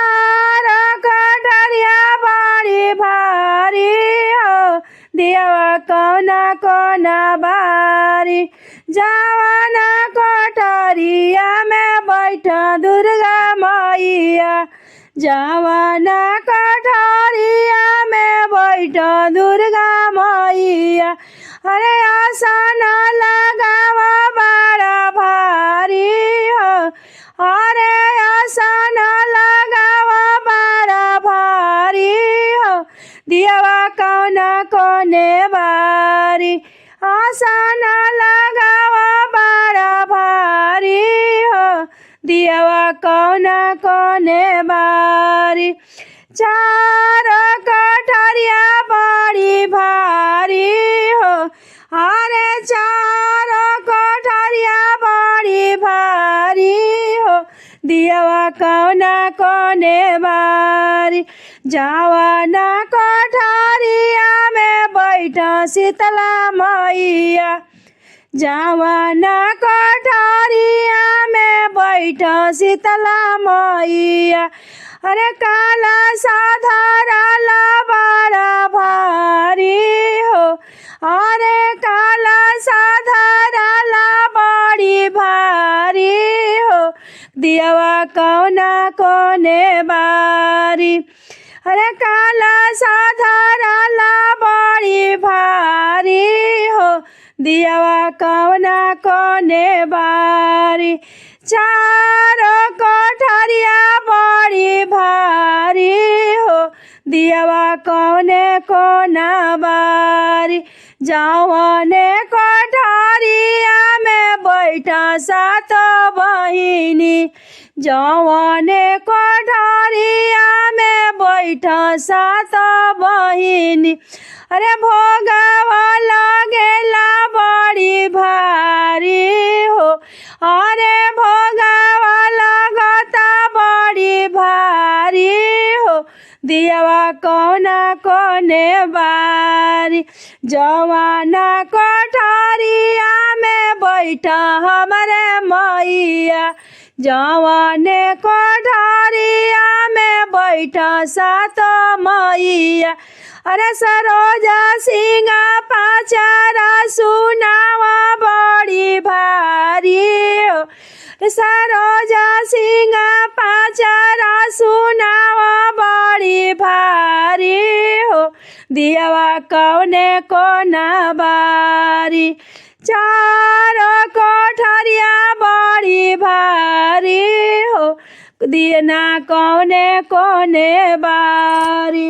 चार कटरिया बड़ी भारी हो दियवा कौना कौना बारी जवाना कटरिया में बैठ दुर्गा मैया जवाना कटरिया में बैठ दुर्गा मैया अरे आसन लगावा बड़ा भारी हो अरे आसन लगावा बड़ा भारी हो दियवा कौना कोने बारी आसन लगावा बड़ा भारी हो दियवा कौना कोने बारी चार कटरिया बड़ी भारी हो अरे चार कटरिया बड़ी भारी हो दियवा कौना कोने बारी जवाना कटरिया में बैठा शीतला मैया जवाना कटरिया में बैठा शीतला मैया अरे काला साधारा ला बड़ा भारी हो अरे काला साधारा ला बड़ी भारी हो दियवा कौना कोने बारी अरे काला साधारा ला बड़ी भारी हो दियवा कौना कोने बारी चार कटरिया बड़ी भारी हो दियवा कौने कोना बारी जवाने कटरिया में बैठा सात बहिनी जवाने कटरिया में बैठा सात बहिनी अरे भोगवा लगेला बड़ी भारी हो अरे भोगवा लगता बड़ी भारी हो दियवा कौना कोने बारी जवाना कटरिया में बैठा हमारे मैया जवाने कटरिया में बैठा सात मैया अरे सरोजा सिंह पाचारा सुनावा बड़ी भारी हो सरोजा सिंह पाचारा सुनावा बड़ी भारी हो दियवा कौने कोना बारी चार कटरिया बड़ी भारी हो दियना कौने कोने बारी।